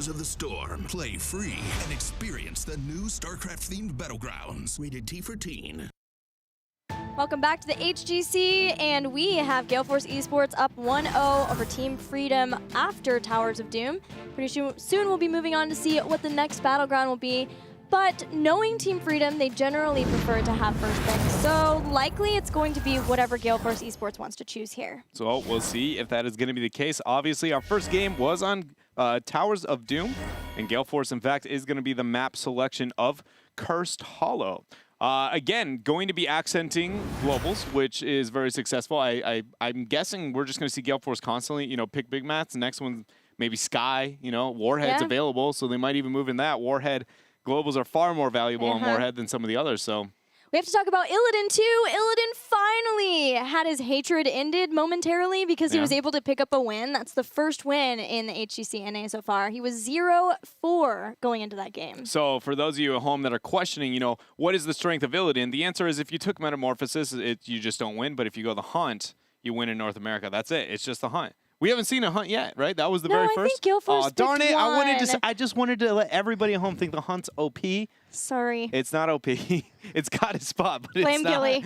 Heroes of the Storm. Play free and experience the new StarCraft-themed battlegrounds. Rated T for Teen. Welcome back to the HGC, and we have Gale Force eSports up 1-0 over Team Freedom after Towers of Doom. Pretty soon we'll be moving on to see what the next battleground will be. But knowing Team Freedom, they generally prefer to have first pick. So likely it's going to be whatever Gale Force eSports wants to choose here. So we'll see if that is going to be the case. Obviously, our first game was on Towers of Doom, and Gale Force, in fact, is going to be the map selection of Cursed Hollow. Again, going to be accenting globals, which is very successful. I'm guessing we're just going to see Gale Force constantly, pick big maps. The next one, maybe Sky, Warhead's available, so they might even move in that. Warhead globals are far more valuable on Warhead than some of the others, so. We have to talk about Illidan too. Illidan finally had his hatred ended momentarily because he was able to pick up a win. That's the first win in the HGC NA so far. He was 0-4 going into that game. So for those of you at home that are questioning, what is the strength of Illidan? The answer is if you took Metamorphosis, you just don't win. But if you go the Hunt, you win in North America. That's it. It's just the Hunt. We haven't seen a Hunt yet, right? That was the very first. I think Gale Force darn it! one. I just wanted to let everybody at home think the Hunt's OP. Sorry. It's not OP. It's got its spot, but Blame it's not. Gilly.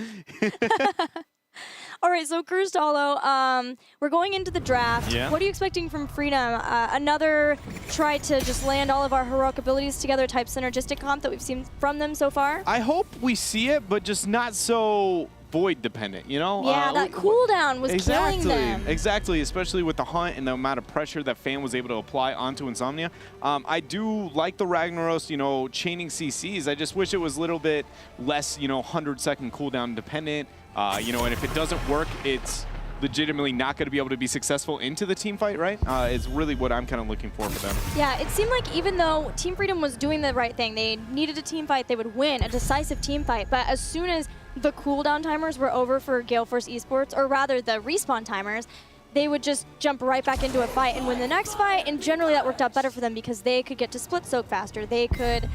All right, so Cursed Hollow, we're going into the draft. Yeah. What are you expecting from Freedom? Another try to just land all of our heroic abilities together type synergistic comp that we've seen from them so far? I hope we see it, but just not so void dependent, Yeah, that cooldown was killing them. Exactly, especially with the Hunt and the amount of pressure that Fan was able to apply onto Insomnia. I do like the Ragnaros, chaining CCs. I just wish it was a little bit less, 100-second cooldown dependent. And if it doesn't work, it's legitimately not going to be able to be successful into the team fight, right? Is really what I'm kind of looking for them. Yeah, it seemed like even though Team Freedom was doing the right thing, they needed a team fight, they would win, a decisive team fight. But as soon as the cooldown timers were over for Gale Force eSports, or rather the respawn timers, they would just jump right back into a fight and win the next fight, and generally that worked out better for them because they could get to split soak faster. They could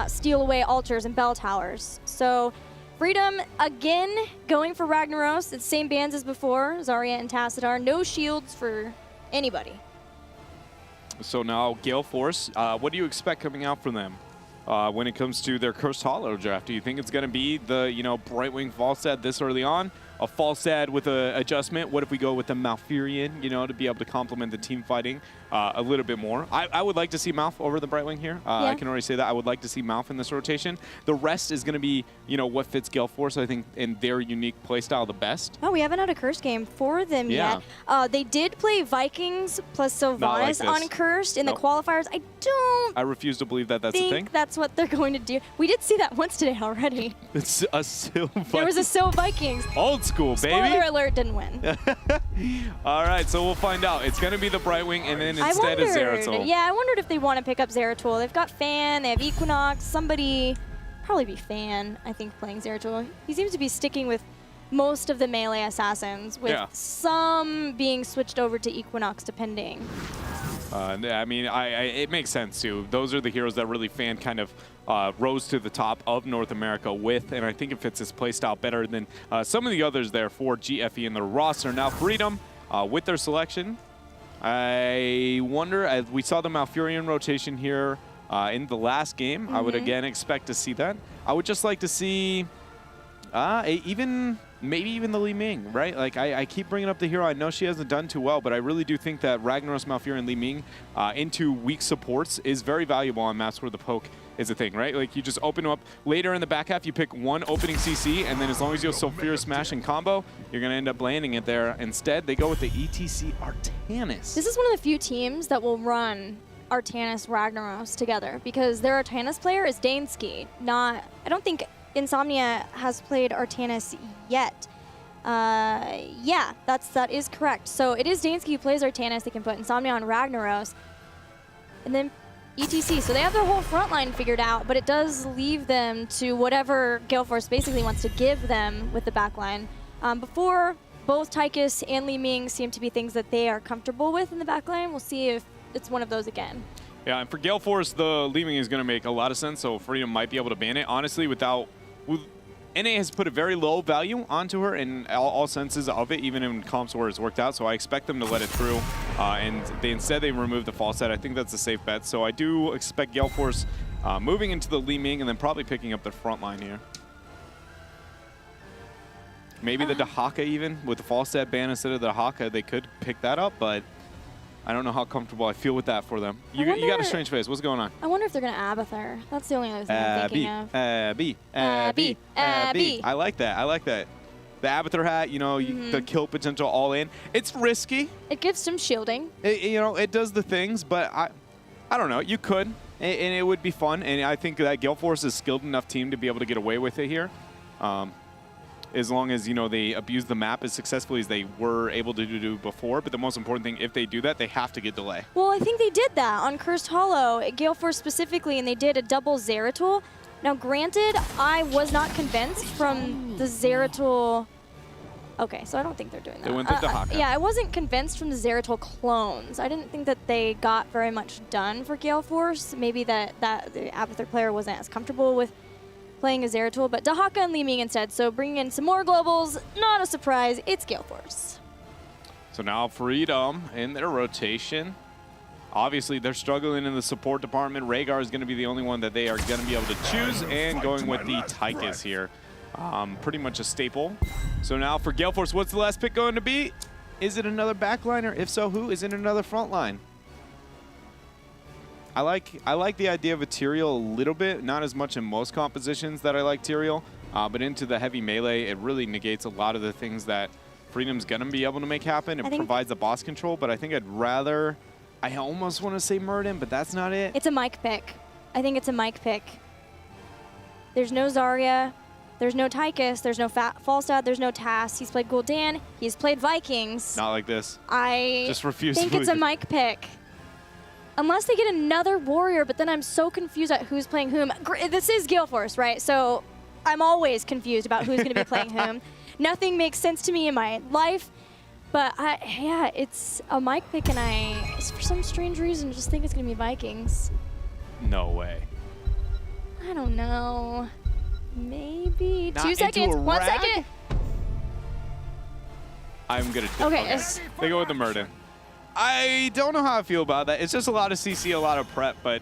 steal away altars and bell towers. So Freedom, again, going for Ragnaros. It's same bands as before, Zarya and Tassadar. No shields for anybody. So now Gale Force, what do you expect coming out from them? When it comes to their Cursed Hollow draft, do you think it's going to be the, Brightwing Falstad this early on? A Falstad with an adjustment? What if we go with the Malfurion, to be able to complement the team fighting a little bit more? I would like to see Malf over the Brightwing here. I can already say that. I would like to see Malf in this rotation. The rest is going to be, what fits Gale Force, I think, in their unique playstyle the best. Oh, we haven't had a Cursed game for them yet. They did play Vikings plus Sylvanas on Cursed in the qualifiers. I refuse to believe that that's a thing. That's what they're going to do. We did see that once today already. It's a Syl Vikings. There was a Syl Vikings. Old school, baby. Spoiler alert, didn't win. All right, so we'll find out. It's going to be the Brightwing, and then instead is Zeratul. Yeah, I wondered if they want to pick up Zeratul. They've got Fan, they have Equinox, somebody, probably be Fan, I think, playing Zeratul. He seems to be sticking with most of the melee assassins, with some being switched over to Equinox, depending. It makes sense, too. Those are the heroes that really Fan kind of rose to the top of North America with, and I think it fits his playstyle better than some of the others there for GFE in their roster. Now, Freedom, with their selection, I wonder, as we saw the Malfurion rotation here in the last game, I would again expect to see that. I would just like to see maybe even the Li Ming, right? Like, I keep bringing up the hero. I know she hasn't done too well, but I really do think that Ragnaros, Malfurion, Li Ming into weak supports is very valuable on maps where the poke is a thing, right? Like, you just open up later in the back half, you pick one opening CC, and then as long as you have Sulfurous Smash and combo, you're going to end up landing it there. Instead, they go with the ETC Artanis. This is one of the few teams that will run Artanis Ragnaros together because their Artanis player is Dansky. I don't think Insomnia has played Artanis yet. Yeah, that is correct. So it is Dansky who plays Artanis. They can put Insomnia on Ragnaros. And then ETC. So they have their whole front line figured out, but it does leave them to whatever Gale Force basically wants to give them with the backline. Before, both Tychus and Li Ming seem to be things that they are comfortable with in the backline. We'll see if it's one of those again. Yeah, and for Gale Force, the Li Ming is going to make a lot of sense, so Freedom might be able to ban it. Honestly, NA has put a very low value onto her in all senses of it, even in comps where it's worked out, so I expect them to let it through. and instead they removed the false set. I think that's a safe bet. So I do expect Gale Force moving into the Li Ming and then probably picking up their front line here. Maybe the Dahaka even, with the false set ban instead of the Dahaka, they could pick that up, but I don't know how comfortable I feel with that for them. You got a strange face. What's going on? I wonder if they're going to Abathur. That's the only other thing I'm thinking of. Abby. I like that. I like that. The Abathur hat, you know, the kill potential all in. It's risky. It gives some shielding. You know, it does the things, but I don't know. You could, and it would be fun. And I think that Gale Force is a skilled enough team to be able to get away with it here. As long as, you know, they abuse the map as successfully as they were able to do before. But the most important thing, if they do that, they have to get delay. Well, I think they did that on Cursed Hollow, Gale Force specifically, and they did a double Zeratul. Now, granted, I was not convinced from the Zeratul. Okay, so I don't think they're doing that. They went to Dahaka. Yeah, I wasn't convinced from the Zeratul clones. I didn't think that they got very much done for Gale Force. Maybe that the Abathur player wasn't as comfortable with playing a Zeratul, but Dahaka and Li Ming instead. So bringing in some more globals, not a surprise, it's Gale Force. So now Freedom in their rotation. Obviously, they're struggling in the support department. Rhaegar is going to be the only one that they are going to be able to choose, and going with the Tychus here. Pretty much a staple. So now for Gale Force, what's the last pick going to be? Is it another backliner? If so, who? Is it another frontline? I like the idea of a Tyrael a little bit, not as much in most compositions that I like Tyrael, but into the heavy melee, it really negates a lot of the things that Freedom's going to be able to make happen. It provides the boss control, but I think I'd rather, I almost want to say Murden, but that's not it. It's a Mike pick. I think it's a Mike pick. There's no Zarya, there's no Tychus, there's no Falstad, there's no Tass. He's played Gul'dan, he's played Vikings. Not like this. I just refuse think it's a Mike pick. Unless they get another warrior, but then I'm so confused at who's playing whom. This is Gale Force, right? So I'm always confused about who's going to be playing whom. Nothing makes sense to me in my life. But yeah, it's a Mike pick, and I, for some strange reason, just think it's going to be Vikings. No way. I don't know. Maybe. Not 2 seconds. 1 second. I'm going to. Okay. They go with the Murden. I don't know how I feel about that. It's just a lot of CC, a lot of prep, but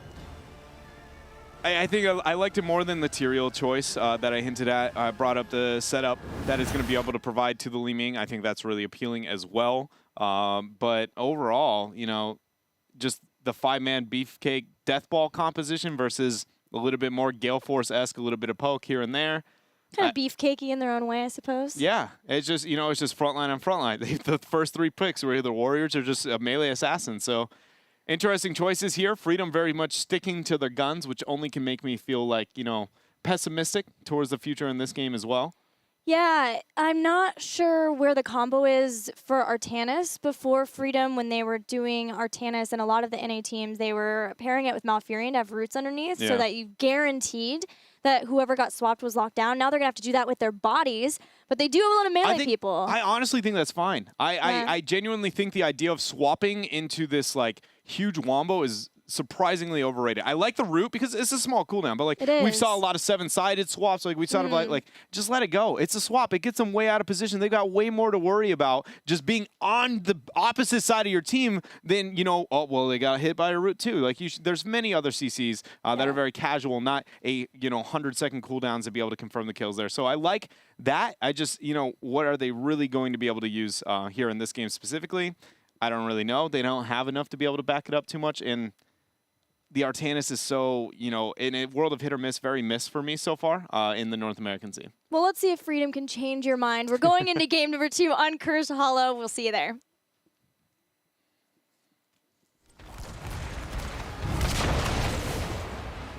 I think I liked it more than the Tyrael choice that I hinted at. I brought up the setup that is going to be able to provide to the Li Ming. I think that's really appealing as well. But overall, you know, just the 5-man beefcake death ball composition versus a little bit more Gale Force-esque, a little bit of poke here and there. Kind of beefcakey in their own way, I suppose. Yeah, it's just, you know, it's just frontline on frontline. The first 3 picks were either warriors or just a melee assassin. So interesting choices here. Freedom very much sticking to their guns, which only can make me feel like, you know, pessimistic towards the future in this game as well. Yeah, I'm not sure where the combo is for Artanis. Before Freedom, when they were doing Artanis and a lot of the NA teams, they were pairing it with Malfurion to have roots underneath so that you guaranteed that whoever got swapped was locked down. Now they're going to have to do that with their bodies, but they do have a lot of melee people. I honestly think that's fine. I genuinely think the idea of swapping into this like huge wombo is surprisingly overrated. I like the root because it's a small cooldown, but like we saw a lot of 7-sided swaps. Like we sort of like just let it go. It's a swap. It gets them way out of position. They've got way more to worry about just being on the opposite side of your team than, you know, oh well, they got hit by a root too. Like there's many other CCs that are very casual, not a 100-second cooldowns to be able to confirm the kills there. So I like that. I just, you know, what are they really going to be able to use here in this game specifically? I don't really know. They don't have enough to be able to back it up too much. And the Artanis is so, you know, in a world of hit or miss, very miss for me so far in the North American scene. Well, let's see if Freedom can change your mind. We're going into game number 2 on Cursed Hollow. We'll see you there.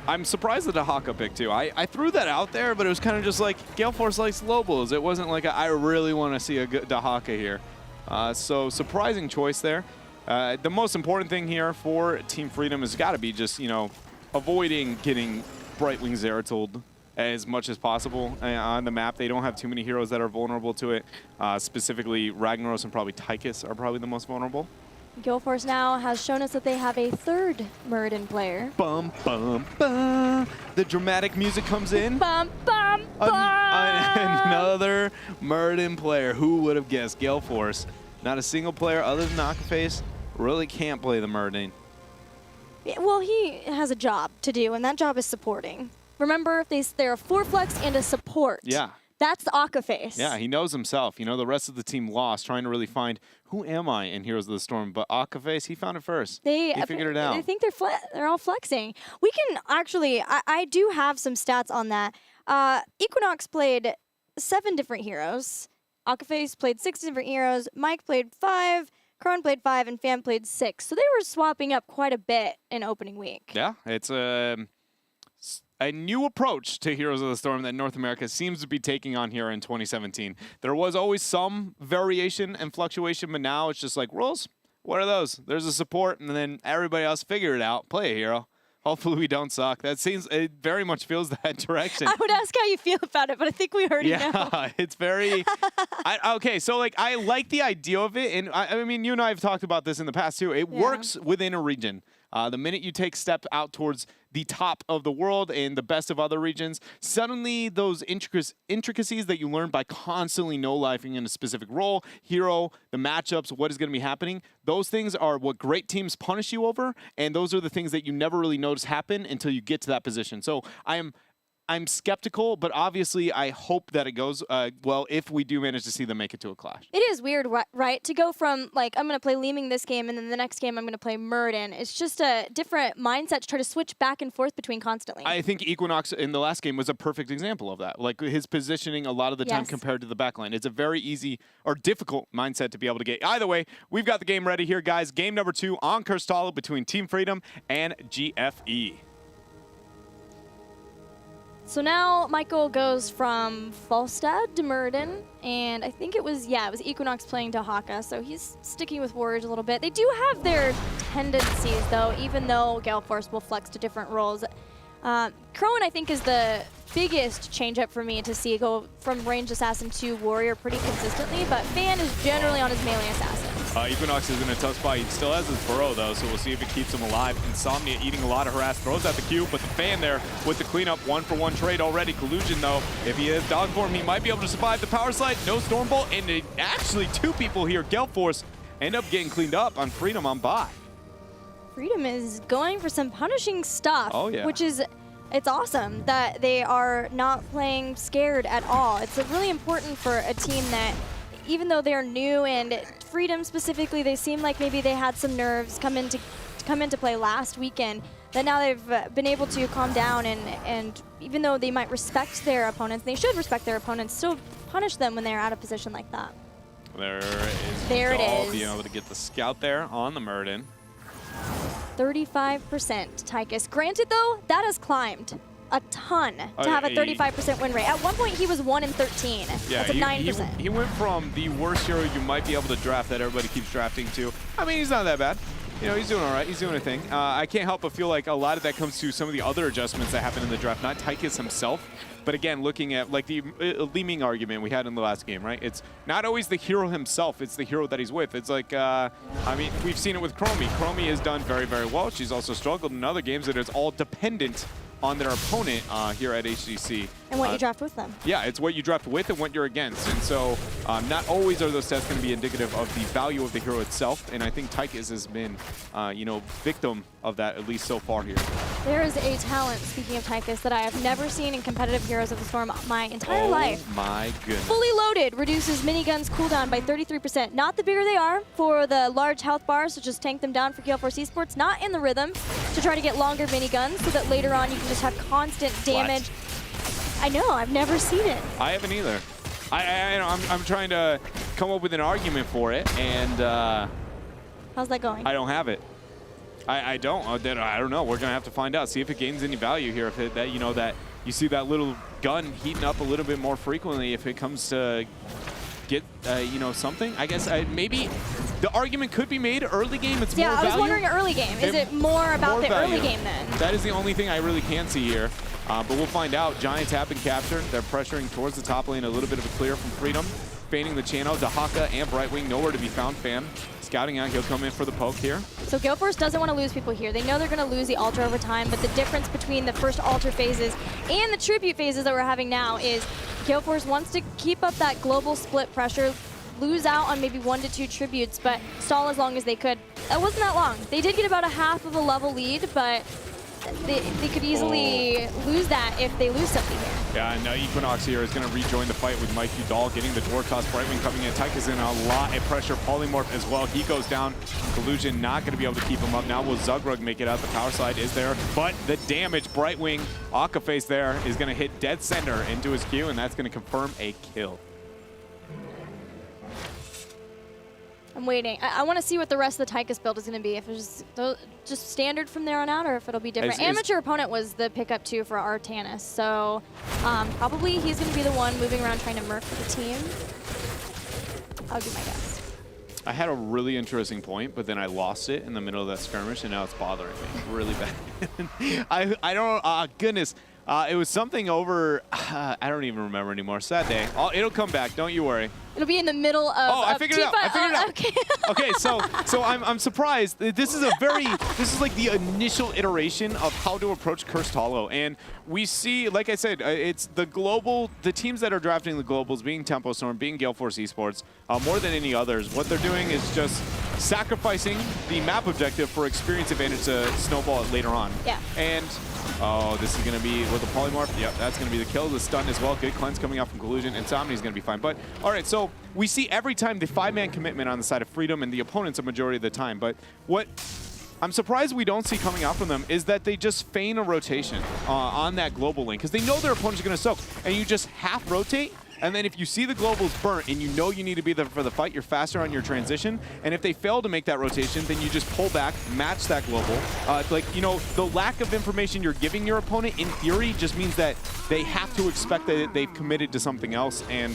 I'm surprised at the Dahaka pick, too. I threw that out there, but it was kind of just like Gale Force likes Lobos. It wasn't like I really want to see a good Dahaka here. So surprising choice there. The most important thing here for Team Freedom has got to be just, you know, avoiding getting Brightwing Zeratul as much as possible on the map. They don't have too many heroes that are vulnerable to it. Specifically, Ragnaros and probably Tychus are probably the most vulnerable. Gale Force now has shown us that they have a 3rd Murden player. Bum, bum, bum. The dramatic music comes in. Bum, bum, bum. Another Murden player. Who would have guessed? Gale Force. Not a single player other than Nakaface really can't play the Murden. Yeah, well, he has a job to do, and that job is supporting. Remember, they're a 4-flex and a support. Yeah. That's the Akka face. Yeah, he knows himself. You know, the rest of the team lost, trying to really find who am I in Heroes of the Storm. But Akka face, he found it first. He figured it out. I think they're all flexing. We can actually, I do have some stats on that. Equinox played 7 different heroes. Akka face played 6 different heroes. Mike played 5. Kron played 5, and Fan played 6. So they were swapping up quite a bit in opening week. Yeah, it's a new approach to Heroes of the Storm that North America seems to be taking on here in 2017. There was always some variation and fluctuation, but now it's just like, rules, what are those? There's a support, and then everybody else figure it out. Play a hero. Hopefully we don't suck. It very much feels that direction. I would ask how you feel about it, but I think we already know. Yeah, it's very... okay, so like I like the idea of it, and I mean, you and I have talked about this in the past too. It works within a region. The minute you take step out towards the top of the world and the best of other regions, suddenly those intricacies that you learn by constantly no-lifing in a specific role, hero, the matchups, what is going to be happening, those things are what great teams punish you over, and those are the things that you never really notice happen until you get to that position. So I'm skeptical, but obviously I hope that it goes well if we do manage to see them make it to a clash. It is weird, right? To go from, like, I'm going to play Leeming this game, and then the next game I'm going to play Murden. It's just a different mindset to try to switch back and forth between constantly. I think Equinox in the last game was a perfect example of that. Like, his positioning a lot of the time compared to the backline. It's a very easy or difficult mindset to be able to get. Either way, we've got the game ready here, guys. Game number 2 on Cursed Hollow between Team Freedom and GFE. So now Michael goes from Falstad to Murden, and I think it was Equinox playing to Haka, so he's sticking with Warriors a little bit. They do have their tendencies, though, even though Gale Force will flex to different roles. Crone, I think, is the biggest change-up for me to see go from ranged assassin to warrior pretty consistently, but Fan is generally on his melee assassins. Equinox is in a tough spot. He still has his burrow, though, so we'll see if it keeps him alive. Insomnia eating a lot of harass, throws out the Q, but the Fan there with the cleanup, 1-for-1 trade already. Collusion, though, if he has dog form, he might be able to survive the power slide. No Stormbolt, and actually 2 people here, Gale Force, end up getting cleaned up on Freedom on bot. Freedom is going for some punishing stuff, which is... It's awesome that they are not playing scared at all. It's really important for a team that, even though they're new, and Freedom specifically, they seem like maybe they had some nerves come into play last weekend, that now they've been able to calm down, and even though they might respect their opponents, they should respect their opponents, still punish them when they're out of position like that. There it is. Being able to get the scout there on the Murden. 35% Tychus. Granted, though, that has climbed a ton to have a 35% win rate. At one point, he was 1-in-13. Yeah, that's a 9%. He went from the worst hero you might be able to draft that everybody keeps drafting to. I mean, he's not that bad. You know, he's doing all right. He's doing a thing. I can't help but feel like a lot of that comes to some of the other adjustments that happened in the draft, not Tychus himself. But again, looking at like the Leeming argument we had in the last game, right? It's not always the hero himself, it's the hero that he's with. It's like, I mean, we've seen it with Chromie. Chromie has done very, very well. She's also struggled in other games that it's all dependent on their opponent here at HGC. And what you draft with them. Yeah, it's what you draft with and what you're against. And so not always are those stats going to be indicative of the value of the hero itself. And I think Tychus has been, you know, victim of that, at least so far here. There is a talent, speaking of Tychus, that I have never seen in competitive Heroes of the Storm my entire life. Oh my goodness. Fully loaded reduces miniguns cooldown by 33%. Not the bigger they are for the large health bars, so just tank them down for Gale Force eSports. Not in the rhythm to try to get longer miniguns so that later on you can just have constant damage. What? I know, I've never seen it. I haven't either. I'm trying to come up with an argument for it, and how's that going? I don't have it. I don't know. We're gonna have to find out. See if it gains any value here. If that you see that little gun heating up a little bit more frequently. If it comes to get you know, something. I guess maybe the argument could be made early game. It's more value. Yeah, I was wondering early game. Is it more about the early game then? That is the only thing I really can see here. But we'll find out. Giants have been captured. They're pressuring towards the top lane. A little bit of a clear from Freedom. Feigning the channel. Dahaka and Brightwing nowhere to be found. Fan scouting out. He'll come in for the poke here. So Gale Force doesn't want to lose people here. They know they're going to lose the altar over time, but the difference between the first altar phases and the tribute phases that we're having now is Gale Force wants to keep up that global split pressure, lose out on maybe 1 to 2 tributes, but stall as long as they could. That wasn't that long. They did get about a half of a level lead, but they could easily lose that if they lose something here. Yeah, and Equinox here is going to rejoin the fight with Mike Udall getting the door toss. Brightwing coming in. Tyka's in a lot of pressure. Polymorph as well. He goes down. Collusion not going to be able to keep him up. Now will Zugrug make it out? The power slide is there, but the damage, Brightwing, Akaface there, is going to hit dead center into his Q, and that's going to confirm a kill. I'm waiting. I want to see what the rest of the Tychus build is going to be. If it's just standard from there on out, or if it'll be different. Amateur opponent was the pickup too for Artanis, so probably he's going to be the one moving around trying to murk for the team. I'll do my guess. I had a really interesting point, but then I lost it in the middle of that skirmish, and now it's bothering me really bad. I don't. Goodness. It was something over, I don't even remember anymore. Sad day. It'll come back, don't you worry. It'll be in the middle of I figured it out. I figured it out. Okay. Okay, so I'm surprised. This is like the initial iteration of how to approach Cursed Hollow. And we see, like I said, it's the teams that are drafting the globals, being Tempo Storm, being Gale Force eSports, more than any others. What they're doing is just sacrificing the map objective for experience advantage to snowball it later on. Yeah. And oh, this is going to be with the polymorph. Yep, that's going to be the kill. The stun as well. Good cleanse coming out from Collusion. Insomnia's going to be fine. But all right, so we see every time the 5-man commitment on the side of Freedom and the opponents a majority of the time. But what I'm surprised we don't see coming out from them is that they just feign a rotation on that global lane because they know their opponents are going to soak. And you just half rotate. And then if you see the globals burnt and you know you need to be there for the fight, you're faster on your transition. And if they fail to make that rotation, then you just pull back, match that global. Like, you know, the lack of information you're giving your opponent, in theory, just means that they have to expect that they've committed to something else. And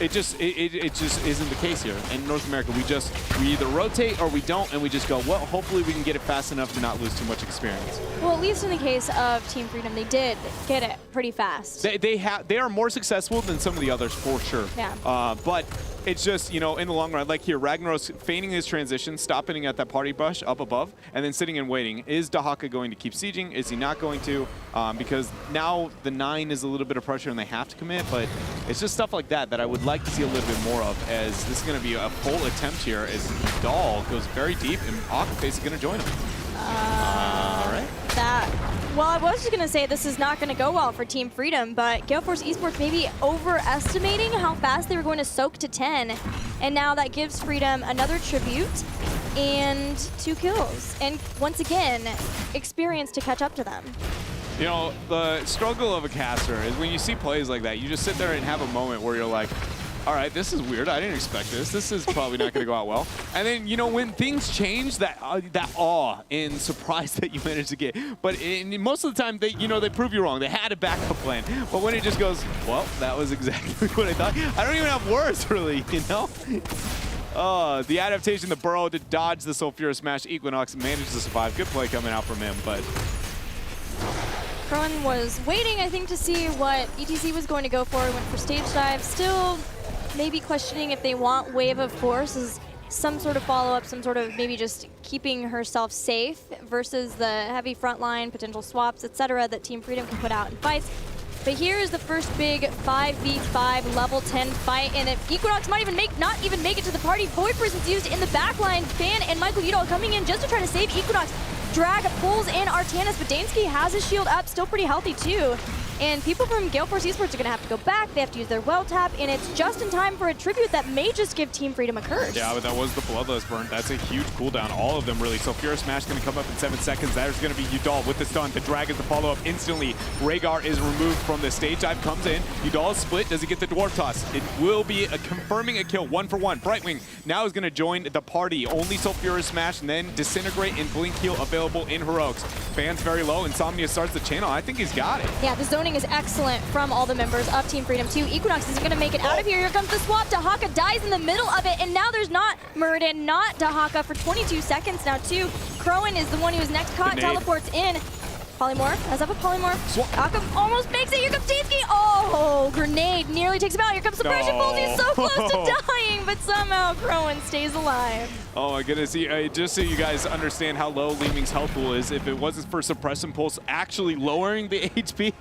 it just isn't the case here. In North America, we either rotate or we don't, and we just go, well, hopefully we can get it fast enough to not lose too much experience. Well, at least in the case of Team Freedom, they did get it pretty fast. They are more successful than some of the others for sure. Yeah. But it's just, you know, in the long run, like here, Ragnaros feigning his transition, stopping at that party bush up above, and then sitting and waiting. Is Dahaka going to keep sieging? Is he not going to? Because now the 9 is a little bit of pressure and they have to commit, but it's just stuff like that I would like to see a little bit more of, as this is going to be a full attempt here as Dahl goes very deep and Akaface is going to join him. All right. Well, I was just going to say this is not going to go well for Team Freedom, but Gale Force eSports maybe overestimating how fast they were going to soak to 10. And now that gives Freedom another tribute and 2 kills. And once again, experience to catch up to them. You know, the struggle of a caster is when you see plays like that, you just sit there and have a moment where you're like, all right, this is weird. I didn't expect this. This is probably not going to go out well. And then, you know, when things change, that awe and surprise that you manage to get. But most of the time, they prove you wrong. They had a backup plan. But when it just goes, well, that was exactly what I thought. I don't even have words, really, you know? The adaptation, the burrow to dodge the Sulfurous Smash. Equinox managed to survive. Good play coming out from him, but Crowan was waiting, I think, to see what ETC was going to go for. Went for stage dive. Still maybe questioning if they want Wave of Force as some sort of follow-up, some sort of maybe just keeping herself safe versus the heavy front line, potential swaps, etc. that Team Freedom can put out in fights. But here is the first big 5v5 level 10 fight, and if Equinox might not even make it to the party. Void Prison's used in the backline. Fan and Michael Udall coming in just to try to save Equinox. Drag pulls in Artanis, but Dansky has his shield up, still pretty healthy too. And people from Gale Force eSports are going to have to go back. They have to use their well tap, and it's just in time for a tribute that may just give Team Freedom a curse. Yeah, but that was the Bloodlust burn. That's a huge cooldown. All of them, really. So Furious Smash going to come up in 7 seconds. There's going to be Udall with the stun. The drag is the follow-up instantly. Rhaegar is removed from the stage dive, comes in. Udall is split. Does he get the Dwarf Toss? It will be confirming a kill, 1 for 1. Brightwing now is going to join the party. Only Sulfurous Smash, and then Disintegrate and Blink Heal available in Heroics. Fans very low. Insomnia starts the channel. I think he's got it. Yeah, the zoning is excellent from all the members of Team Freedom 2. Equinox is going to make it out of here. Here comes the swap. Dahaka dies in the middle of it, and now there's not Muradin, not Dahaka for 22 seconds now, too. Crowan is the one who's next caught, teleports in. Polymorph, has up a polymorph. Dahaka almost makes it. Here comes Dansky. Oh, grenade nearly takes him out. Here comes Suppression Pulse. He's so close to dying, but somehow Crowan stays alive. Oh my goodness, just so you guys understand how low Li Ming's health pool is, if it wasn't for Suppress Impulse actually lowering the HP,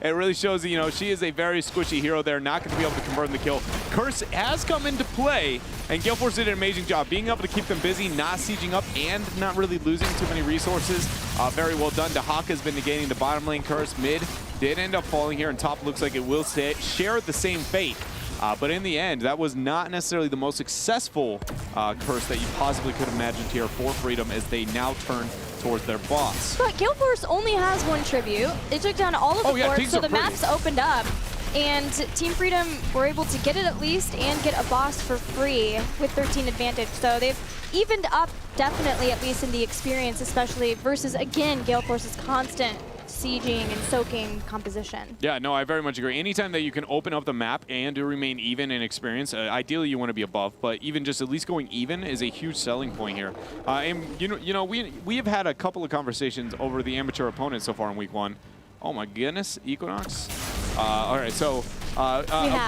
it really shows that, you know, she is a very squishy hero there, not going to be able to convert the kill. Curse has come into play, and Gale Force did an amazing job being able to keep them busy, not sieging up, and not really losing too many resources. Very well done. Dahaka has been negating the bottom lane. Curse mid did end up falling here, and top looks like it will share the same fate. But in the end, that was not necessarily the most successful curse that you possibly could have imagined here for Freedom as they now turn towards their boss. But Gale Force only has one tribute. They took down all of the forts, so the maps opened up. And Team Freedom were able to get it at least and get a boss for free with 13 advantage. So they've evened up definitely, at least in the experience, especially versus, again, Gale Force's constant sieging and soaking composition. Yeah, no, I very much agree. Anytime that you can open up the map and remain even in experience, ideally you want to be above, but even just at least going even is a huge selling point here. And you know, we have had a couple of conversations over the amateur opponents so far in week 1. Oh my goodness, Equinox. All right, so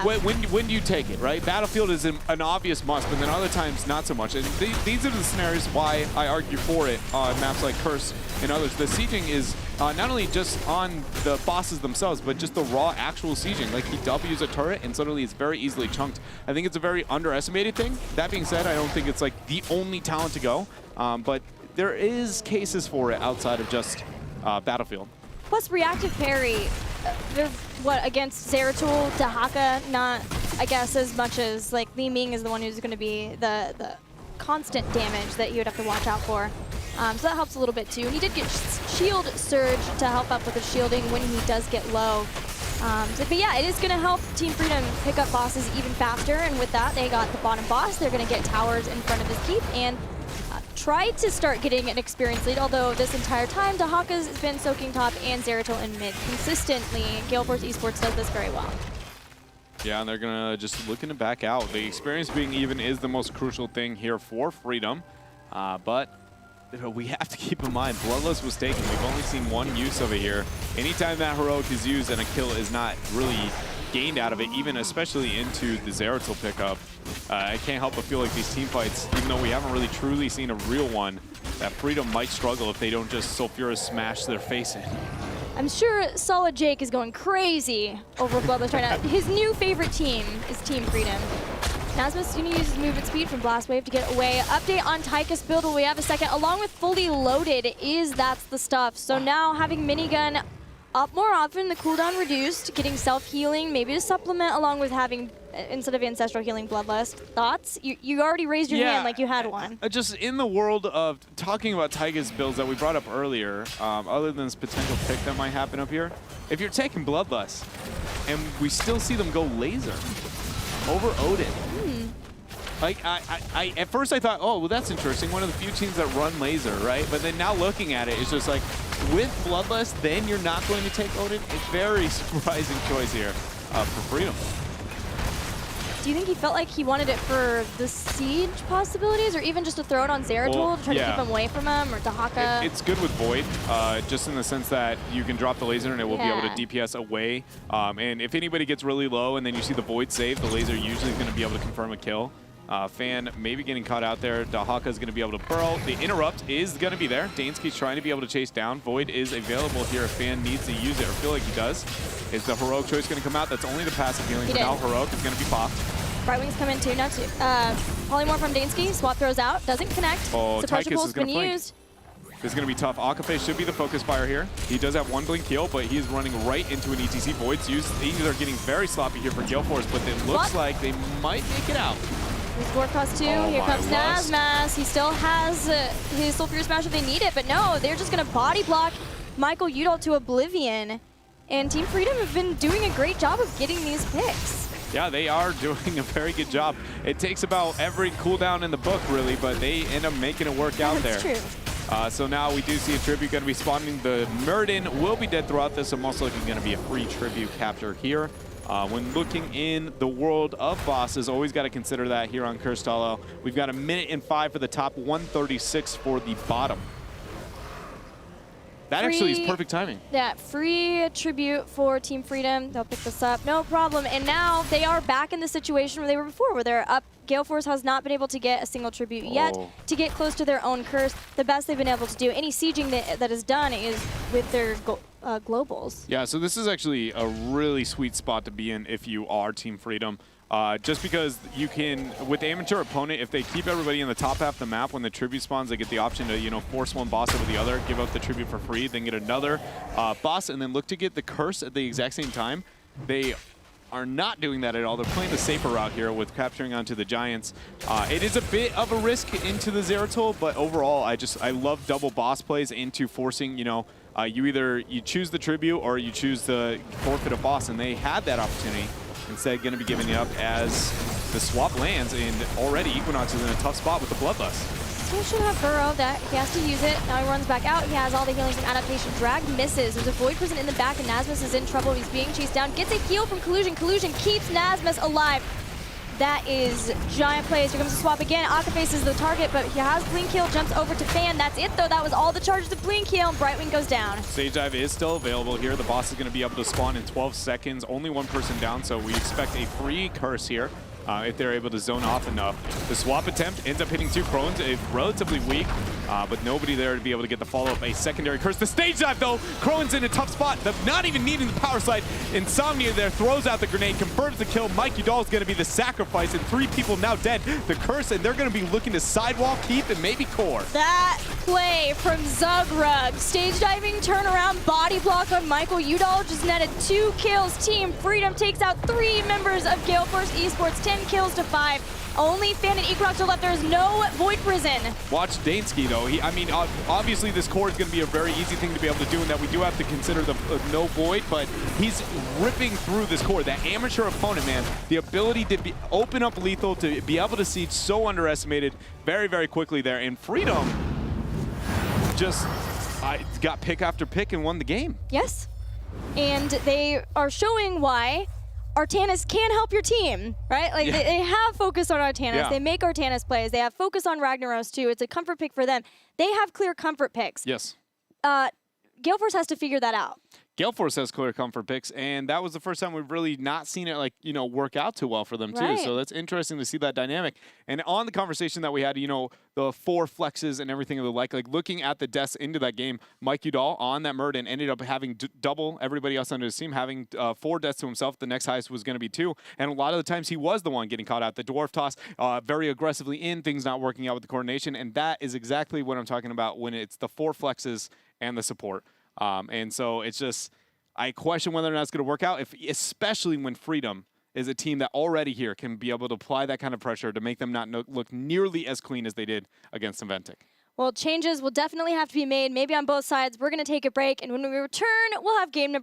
when do you take it, right? Battlefield is an obvious must, but then other times not so much. And these are the scenarios why I argue for it on maps like Curse and others. The sieging is not only just on the bosses themselves, but just the raw actual sieging. Like, he W's a turret and suddenly it's very easily chunked. I think it's a very underestimated thing. That being said, I don't think it's like the only talent to go, but there is cases for it outside of just Battlefield. Plus, reactive parry, against Zeratul, Dahaka, not, I guess, as much as, like, Li Ming is the one who's going to be the constant damage that you would have to watch out for. So that helps a little bit, too. And he did get Shield Surge to help up with the shielding when he does get low. But yeah, it is going to help Team Freedom pick up bosses even faster, and with that, they got the bottom boss. They're going to get towers in front of his keep, and tried to start getting an experience lead, although this entire time, Dahaka's been soaking top and Zeratul in mid consistently. Gale Force eSports does this very well. Yeah, and they're going to just looking to back out. The experience being even is the most crucial thing here for Freedom, but we have to keep in mind, Bloodlust was taken. We've only seen one use of it here. Anytime that heroic is used and a kill is not really gained out of it, even especially into the Zeratul pickup, I can't help but feel like these team fights, even though we haven't really truly seen a real one, that Freedom might struggle if they don't just Sulfura smash their face in. I'm sure Solid Jake is going crazy over Bloodlust right now. His new favorite team is Team Freedom. Nasmus uses movement speed from Blast Wave to get away. Update on Tychus build, will we have a second? Along with fully loaded that's the stuff. So now having minigun up more often, the cooldown reduced, getting self-healing, maybe to supplement along with having, instead of Ancestral Healing, Bloodlust. Thoughts? You already raised your hand like you had one. Just in the world of talking about Tychus builds that we brought up earlier, other than this potential pick that might happen up here, if you're taking Bloodlust, and we still see them go laser over Odin. Like, at first I thought, oh, well, that's interesting. One of the few teams that run laser, right? But then now looking at it, it's just like, with Bloodlust, then you're not going to take Odin? A very surprising choice here for Freedom. Do you think he felt like he wanted it for the siege possibilities, or even just to throw it on Zeratul to try to keep him away from him, or Dahaka? It's good with Void, just in the sense that you can drop the laser and it will be able to DPS away. And if anybody gets really low and then you see the Void save, the laser usually is going to be able to confirm a kill. Fan maybe getting caught out there. Dahaka is going to be able to burrow. The interrupt is going to be there. Dansky's trying to be able to chase down. Void is available here if Fan needs to use it, or feel like he does. Is the heroic choice going to come out? That's only the passive healing. But now heroic is going to be popped. Brightwing's come in too. Now Polymorph from Dansky. Swap throws out. Doesn't connect. Oh, Tychus is going to to used. This is going to be tough. Akafe should be the focus fire here. He does have one blink heal, but he is running right into an ETC. Void's used. These are getting very sloppy here for Gale Force, but it looks like they might make it out. He's Dwarf cost 2. Here comes Nasmas. He still has his Sulfur Smash if they need it, but no, they're just going to body block Michael Udall to oblivion. And Team Freedom have been doing a great job of getting these picks. Yeah, they are doing a very good job. It takes about every cooldown in the book, really, but they end up making it work out there. That's true. So now we do see a tribute going to be spawning. The Murden will be dead throughout this, so most likely going to be a free tribute capture here. When looking in the world of bosses, always got to consider that here on Cursed Hollow. We've got 1:05 for the top, 1:36 for the bottom. That actually is perfect timing. Yeah, free tribute for Team Freedom. They'll pick this up, no problem. And now they are back in the situation where they were before, where they're up. Gale Force has not been able to get a single tribute yet to get close to their own curse. The best they've been able to do, any sieging that is done is with their globals. Yeah, so this is actually a really sweet spot to be in if you are Team Freedom. Just because you can, with the amateur opponent, if they keep everybody in the top half of the map, when the tribute spawns, they get the option to, you know, force one boss over the other, give out the tribute for free, then get another boss, and then look to get the curse at the exact same time. They are not doing that at all. They're playing the safer route here with capturing onto the Giants. It is a bit of a risk into the Zeratul, but overall, I love double boss plays into forcing, you know, you choose the tribute or you choose the forfeit a boss, and they had that opportunity. Instead, going to be giving it up as the swap lands, and already Equinox is in a tough spot with the Bloodlust. So he should have Burrow that he has to use it. Now he runs back out. He has all the healings and adaptation. Drag misses. There's a Void Prison in the back, and Nasmus is in trouble. He's being chased down. Gets a heal from Collusion. Collusion keeps Nasmus alive. That is giant plays. Here comes the swap again. Akaface is the target, but he has Blink Heal, jumps over to Fan. That's it, though. That was all the charges of Blink Heal, and Brightwing goes down. Sage Dive is still available here. The boss is going to be able to spawn in 12 seconds. Only one person down, so we expect a free curse here. If they're able to zone off enough. The swap attempt ends up hitting two Crones, relatively weak, but nobody there to be able to get the follow-up. A secondary curse. The stage dive, though, Crone's in a tough spot. Not even needing the power slide. Insomnia there throws out the grenade, confirms the kill. Mike Udall is going to be the sacrifice, and 3 people now dead. The curse, and they're going to be looking to sidewall, keep, and maybe core. That play from Zugrug. Stage diving, turnaround, body block on Michael Udall. Just netted 2 kills. Team Freedom takes out 3 members of Gale Force eSports. 10 kills to 5. Only Fan and Equinox are left. There is no Void Prison. Watch Dansky, though. I mean, obviously this core is going to be a very easy thing to be able to do, and that we do have to consider the no Void, but he's ripping through this core. That amateur opponent, man, the ability to open up lethal, to be able to siege, so underestimated very, very quickly there. And Freedom just got pick after pick and won the game. Yes. And they are showing why Artanis can help your team, right? Like, they have focus on Artanis. Yeah. They make Artanis plays. They have focus on Ragnaros, too. It's a comfort pick for them. They have clear comfort picks. Yes. Gale Force has to figure that out. Gale Force has clear comfort picks, and that was the first time we've really not seen it, like, you know, work out too well for them, too. So that's interesting to see that dynamic. And on the conversation that we had, you know, the 4 flexes and everything of the like looking at the deaths into that game, Mike Udall on that Murden ended up having double everybody else on his team, having 4 deaths to himself. The next highest was going to be 2. And a lot of the times he was the one getting caught out. The Dwarf Toss very aggressively in, things not working out with the coordination. And that is exactly what I'm talking about when it's the 4 flexes and the support. And so it's just, I question whether or not it's going to work out, especially when Freedom is a team that already here can be able to apply that kind of pressure to make them not look nearly as clean as they did against Inventic. Well, changes will definitely have to be made, maybe on both sides. We're going to take a break, and when we return, we'll have game number